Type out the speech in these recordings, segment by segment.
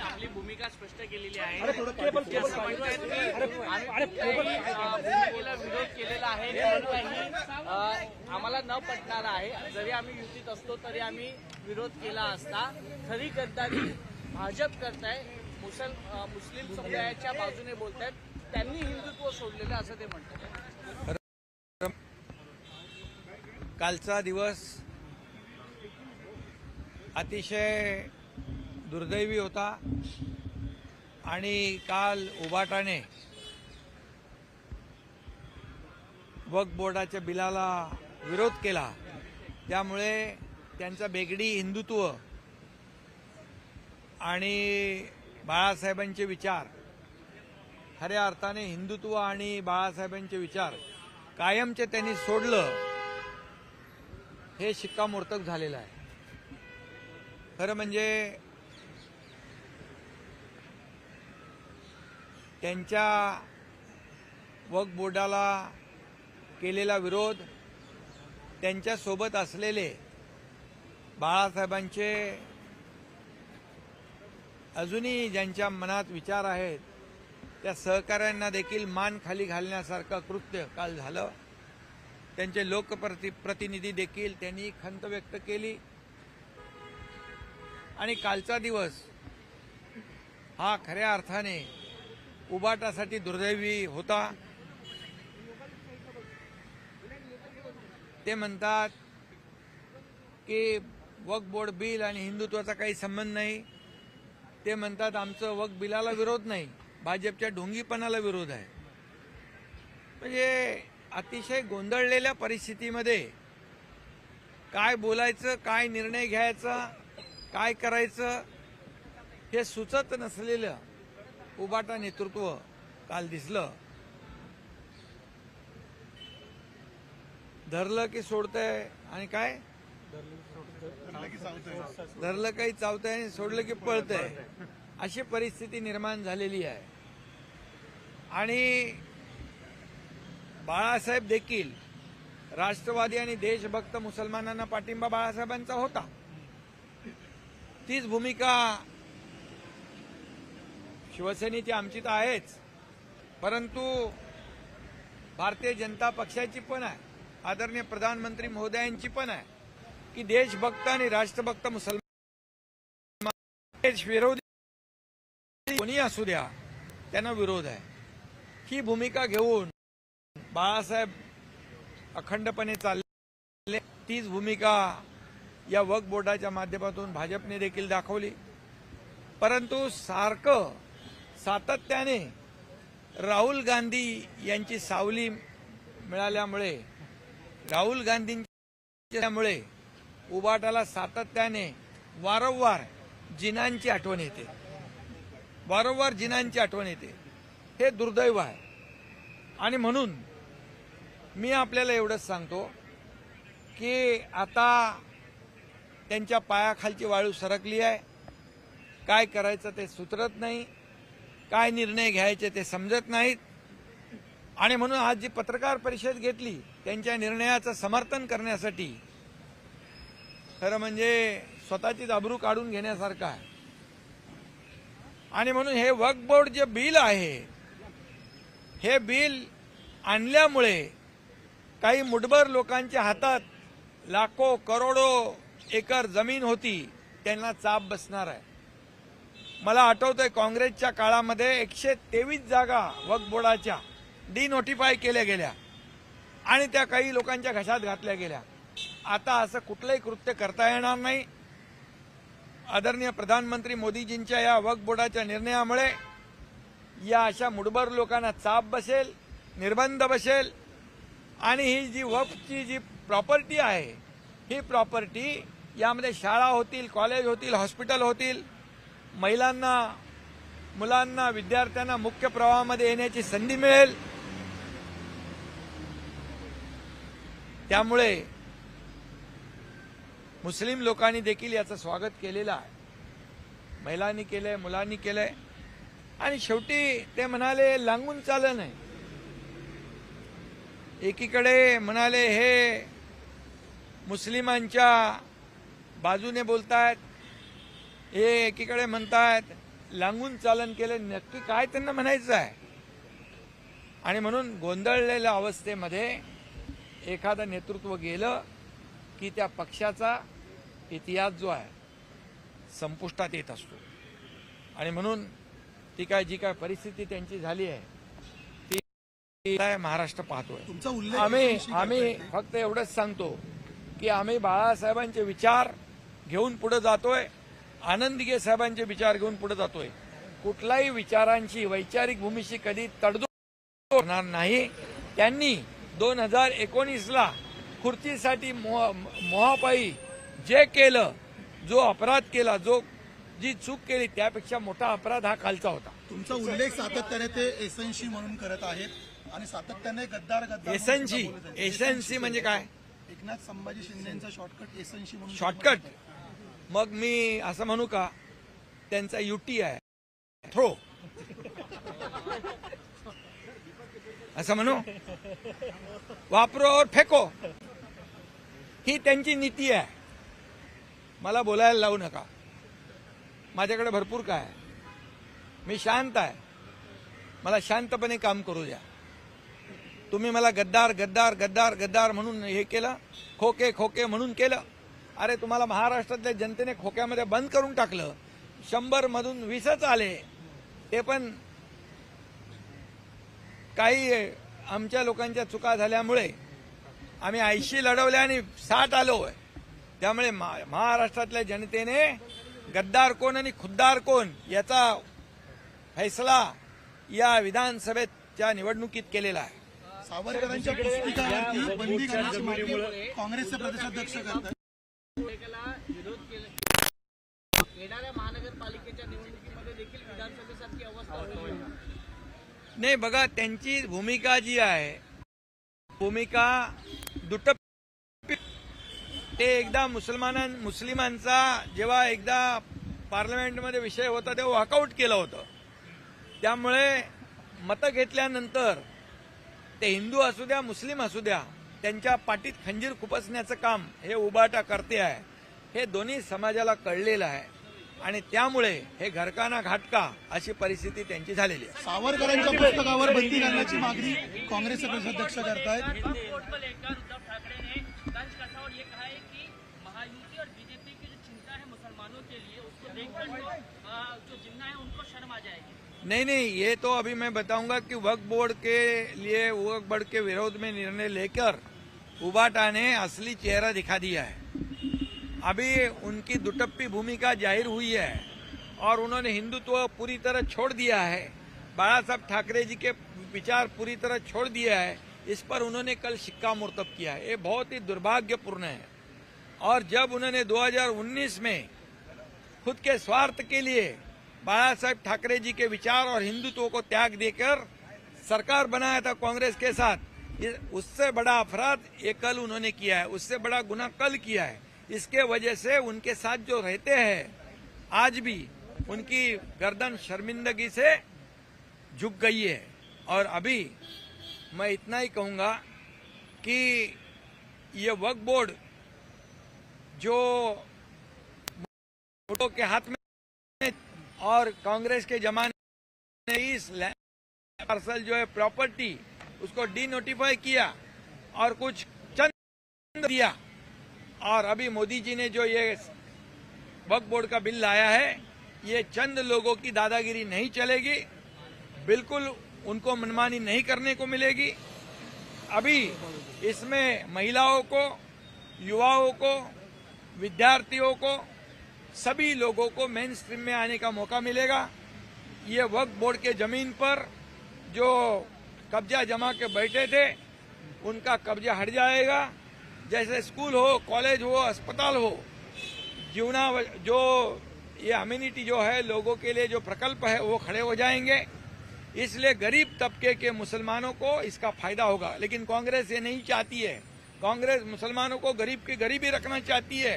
आपली भूमिका स्पष्ट केलेली आहे। विरोध केलेला आहे, आम्हाला न पटणार आहे। जरी आम्ही युतीत असतो तरी आम्ही विरोध केला असता। खरी गद्दारी भाजप करताय, मुस्लिम समुदायाच्या बाजूने बोलतायत, त्यांनी हिंदुत्व सोडलेलं असं ते म्हणतात। कालचा दिवस अतिशय दुर्दैवी होता आणि काल उबाटाने वक्फ बोर्डाच्या बिलाला विरोध केला, त्यामुळे त्यांचा बेगडी हिंदुत्व आणि बाळासाहेबांचे विचार, खऱ्या अर्थाने हिंदुत्व आणि बाळासाहेबांचे विचार कायमचे त्यांनी सोडलं, हे शिक्कामोर्तब झालेलं आहे। खरं म्हणजे त्यांच्या वक्फ बोर्डाला केलेला विरोध, त्यांच्यासोबत असलेले बाळासाहेबांचे अजूनही ज्यांच्या मनात विचार आहेत त्या सहकाऱ्यांना देखील मान खाली घालण्यासारखं कृत्य काल झालं। त्यांचे लोकप्रतिनिधी देखील त्यांनी खंत व्यक्त केली आणि कालचा दिवस हा खऱ्या अर्थाने उबाटासाठी दुर्दैवी होता। ते म्हणतात की वक्फ बोर्ड बिल आणि हिंदुत्वाचा काही संबंध नाही। ते म्हणतात आमचं वक्फ बिलाला विरोध नाही, भाजपच्या ढोंगीपणाला विरोध आहे। म्हणजे अतिशय गोंधळलेल्या परिस्थितीमध्ये काय बोलायचं, काय निर्णय घ्यायचा, काय करायचं हे सुचत नसलेलं उबाटा नेतृत्व काल दिसलं। धरलं की सोडतंय आणि काय धरलं काही चावतंय आणि सोडलं की पळतंय, अशी परिस्थिती निर्माण झालेली आहे। आणि बाळासाहेब देखील राष्ट्रवादी आणि देशभक्त मुसलमानांना पाठिंबा बाळासाहेबांचा होता, तीच भूमिका शिवसेनेची आमची तर आहेच, परंतु भारतीय जनता पक्षाची पण आहे, आदरणीय प्रधानमंत्री महोदयांची पण आहे की देशभक्त आणि राष्ट्रभक्त मुसलमान देश विरोधी कोणी असू द्या त्यांना विरोध आहे। ही भूमिका घेऊन बाळासाहेब अखंडपणे चालले, तीच भूमिका या वक्फ बोर्डाच्या माध्यमातून भाजपने देखील दाखवली। परंतु सातत्याने राहुल गांधी यांची सावली मिळाल्यामुळे, राहुल गांधींच्यामुळे उबाटाला सातत्याने वारंवार जिनांची आठवण येते, हे दुर्दैव आहे। आणि म्हणून मी आपल्याला एवढंच सांगतो की आता त्यांच्या पायाखालची वाळू सरकली आहे, काय करायचं ते सुचत नाही, काय निर्णय घ्यायचे ते समजत नाहीत। आणि म्हणून आज जी पत्रकार परिषद घेतली त्यांच्या निर्णयाचं समर्थन करण्यासाठी, खरं म्हणजे स्वतःचीच अब्रू काढून घेण्यासारखं आहे। आणि म्हणून हे वक्फ बोर्ड जे बिल आहे, हे बिल आणल्यामुळे काही मुठभर लोकांच्या हातात लाखो करोडो एकर जमीन होती, त्यांना चाप बसणार आहे। मला आठवतंय काँग्रेसच्या काळामध्ये 123 जागा वक्फ बोर्डाच्या डिनोटिफाय केल्या गेल्या आणि त्या काही लोकांच्या घशात घातल्या गेल्या। आता असं कुठलंही कृत्य करता येणार नाही। आदरणीय प्रधानमंत्री मोदीजींच्या या वक्फ बोर्डाच्या निर्णयामुळे या अशा मुठभर लोकांना चाप बसेल, निर्बंध बसेल आणि ही जी वक्फची जी प्रॉपर्टी आहे, ही प्रॉपर्टी यामध्ये शाळा होतील, कॉलेज होतील, हॉस्पिटल होतील, महिलांना, मुलांना, विद्यार्थ्यांना मुख्य प्रवाहामध्ये येण्याची संधी मिळेल। त्यामुळे मुस्लिम लोकांनी देखील याचं स्वागत केलेलं आहे, महिलांनी केलंय, मुलांनी केलंय। आणि शेवटी ते म्हणाले लांगून चाललं नाही, एकीकडे म्हणाले हे मुस्लिमांच्या बाजूने बोलतायत, हे एकीकडे म्हणतायत लांगून चालन केलं, नक्की काय त्यांना म्हणायचं आहे? आणि म्हणून गोंधळलेल्या अवस्थेमध्ये एखादं नेतृत्व गेलं की त्या पक्षाचा इतिहास जो आहे संपुष्टात येत असतो. आणि म्हणून ती जी काय परिस्थिती त्यांची झाली आहे ती महाराष्ट्र पाहतोय. आम्ही फक्त एवढंच सांगतो की आम्ही बाळासाहेबांचे विचार घेऊन पुढे जातोय, आनंद दिघे साहेबांचे विचार घेऊन पुढे जातोय. कुठल्याही विचारांची वैचारिक भूमीशी कधी तडजोड होणार नाही. त्यांनी 2019ला खुर्चीसाठी मोहापायी जे केलं, जो अपराध केला, जी चूक केली, त्यापेक्षा मोठा अपराध हा कालचा होता. तुमचा उल्लेख सातत्याने ते एसएनसी म्हणून करत आहेत आणि सातत्याने गद्दार एसएनसी म्हणजे काय? एकनाथ संभाजी शिंदेचा शॉर्टकट एसएनसी म्हणून. शॉर्टकट? मग मी असं म्हणू का त्यांचा युटी आहे, थ्रो असं म्हणू? वापरो और फेको, ही त्यांची नीती आहे. मला बोलायला लावू नका. माझ्याकडे भरपूर काय आहे, मी शांत आहे, मला शांतपणे काम करू द्या. तुम्ही मला गद्दार गद्दार गद्दार गद्दार म्हणून हे केलं, खोके खोके म्हणून केलं. अरे तुम्हाला महाराष्ट्रातल्या जनतेने खोक्यामध्ये बंद करून टाकलं. 100 मधून 20च आले, ते पण काही आमच्या लोकांच्या चुका झाल्यामुळे आम्ही 80 लढवले आणि 60 आलोय. त्यामुळे महाराष्ट्रातल्या जनतेने गद्दार कोण आणि खुद्दार कोण याचा फैसला या विधानसभेच्या निवडणुकीत केलेला आहे. सावरकरांच्या पुस्तिकावरती बंदी करण्याची मागणी काँग्रेसचे प्रदेशाध्यक्ष करतात. विरोध केला. येणाऱ्या महानगरपालिकेच्या निवडणुकीमध्ये देखील विधानसभेसारखी अवस्था होईल. नाही, बघा त्यांची भूमिका जी आहे, भूमिका दुटप्पी. ते एकदा मुस्लिमांचा जेव्हा एकदा पार्लमेंटमध्ये विषय होता तेव्हा वॉकआउट केलं होतं. त्यामुळे मतं घेतल्यानंतर ते हिंदू असू द्या मुस्लिम असू द्या, त्यांच्या पाठीत खंजीर खुपसण्याचं काम हे उबाटा करते आहे. हे दोन्ही समाजाला कळलेलं आहे आणि त्यामुळे हे घरकाना घाटका अशी परिस्थिती त्यांची झालेली आहे. सावरकरांच्या पुस्तकावर बंदी घालण्याची मागणी काँग्रेसचे प्रदेशाध्यक्ष करतायत. नहीं, ये तो अभी मैं बताऊंगा कि वक्फ बोर्ड के लिए, वक्फ बोर्ड के विरोध में निर्णय लेकर उबाटा ने असली चेहरा दिखा दिया है. अभी उनकी दुटप्पी भूमिका जाहिर हुई है और उन्होंने हिंदुत्व पूरी तरह छोड़ दिया है. बाला साहब ठाकरे जी के विचार पूरी तरह छोड़ दिया है. इस पर उन्होंने कल शिक्कामोर्तब किया है. ये बहुत ही दुर्भाग्यपूर्ण है. और जब उन्होंने 2019 में खुद के स्वार्थ के लिए बाला साहब ठाकरे जी के विचार और हिंदुत्व को त्याग देकर सरकार बनाया था कांग्रेस के साथ, उससे बड़ा अपराध ये कल उन्होंने किया है, उससे बड़ा गुनाह कल किया है. इसके वजह से उनके साथ जो रहते हैं आज भी उनकी गर्दन शर्मिंदगी से झुक गई है. और अभी मैं इतना ही कहूंगा कि ये वक्फ बोर्ड जो वोटों के हाथ में और कांग्रेस के जमाने में इस पार्सल जो है प्रॉपर्टी उसको डी नोटिफाई किया और कुछ चंद दिया. और अभी मोदी जी ने जो ये वक्फ बोर्ड का बिल लाया है, ये चंद लोगों की दादागिरी नहीं चलेगी. बिल्कुल उनको मनमानी नहीं करने को मिलेगी. अभी इसमें महिलाओं को, युवाओं को, विद्यार्थियों को, सभी लोगों को मेन स्ट्रीम में आने का मौका मिलेगा. ये वक्फ बोर्ड के जमीन पर जो कब्जा जमा के बैठे थे उनका कब्जा हट जाएगा. जैसे स्कूल हो, कॉलेज हो, अस्पताल हो, जो ये अम्यूनिटी जो है लोगों के लिए जो प्रकल्प है वो खड़े हो जाएंगे. इसलिए गरीब तबके के मुसलमानों को इसका फायदा होगा. लेकिन कांग्रेस ये नहीं चाहती है. कांग्रेस मुसलमानों को गरीब की गरीबी रखना चाहती है.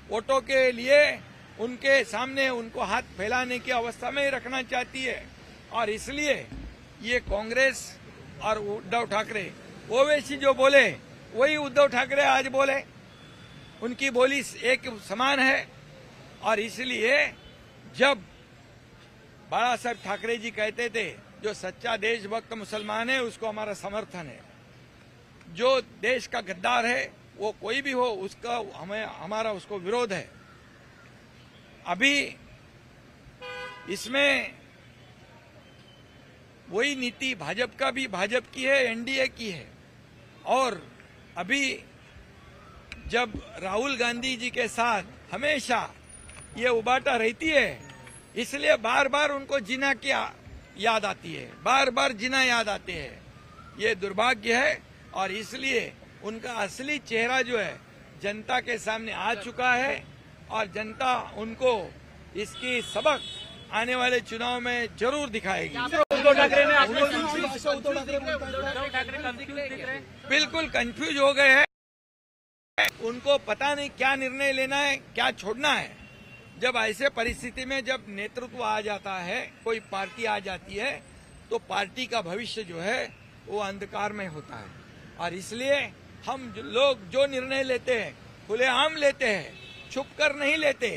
वोटों के लिए उनके सामने उनको हाथ फैलाने की अवस्था में रखना चाहती है. और इसलिए ये कांग्रेस और उद्धव ठाकरे, ओवैसी जो बोले वही उद्धव ठाकरे आज बोले. उनकी बोली एक समान है। और इसलिए जब बाला साहब ठाकरे जी कहते थे जो सच्चा देशभक्त मुसलमान है उसको हमारा समर्थन है, जो देश का गद्दार है वो कोई भी हो उसका हमारा उसको विरोध है। अभी इसमें वही नीति भाजपा की है, एनडीए की है। और अभी जब राहुल गांधी जी के साथ हमेशा ये उबाटा रहती है, इसलिए बार बार उनको जिना की याद आती है, बार बार जिना याद आते हैं। ये दुर्भाग्य है और इसलिए उनका असली चेहरा जो है जनता के सामने आ चुका है और जनता उनको इसकी सबक आने वाले चुनाव में जरूर दिखाएगी। उद्धव ठाकरे ने बिल्कुल कंफ्यूज हो गए हैं, उनको पता नहीं क्या निर्णय लेना है, क्या छोड़ना है। जब ऐसे परिस्थिति में जब नेतृत्व आ जाता है, कोई पार्टी आ जाती है, तो पार्टी का भविष्य जो है वो अंधकार में होता है। और इसलिए हम लोग जो निर्णय लेते हैं खुलेआम लेते हैं, छुप कर नहीं लेते।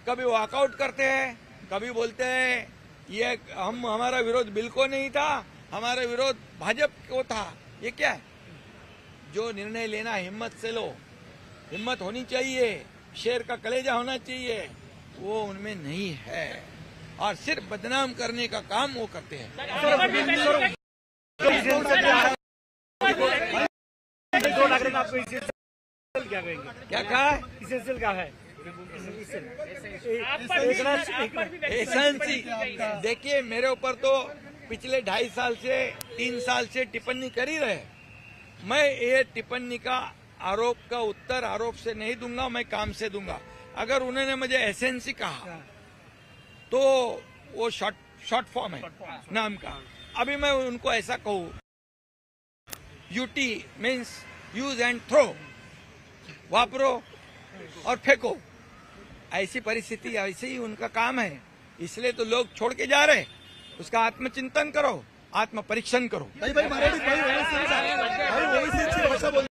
कभी वॉकआउट करते हैं, कभी बोलते हैं ये हमारा विरोध बिल को नहीं था, हमारा विरोध भाजपा को था। ये क्या है? जो निर्णय लेना हिम्मत से लो, हिम्मत होनी चाहिए, शेर का कलेजा होना चाहिए, वो उनमें नहीं है और सिर्फ बदनाम करने का काम वो करते हैं। उद्धव ठाकरे ने आपको इसेंशियल क्या कहेंगे? क्या कहा? इसेंशियल क्या है? एसेंसी देखिए, मेरे ऊपर तो पिछले 2.5 साल से 3 साल से टिप्पणी कर ही रहे। मैं ये टिप्पणी का आरोप का उत्तर आरोप से नहीं दूंगा, मैं काम से दूंगा। अगर उन्होंने मुझे एसेंसी कहा तो वो शॉर्ट फॉर्म है नाम का। अभी मैं उनको ऐसा कहूं, UT means use and throw, वापरो और फेंको। ऐसी परिस्थिति, ऐसे ही उनका काम है, इसलिए तो लोग छोड़ के जा रहे। उसका आत्मचिंतन करो, आत्म परीक्षण करो। भाई मराठी भाई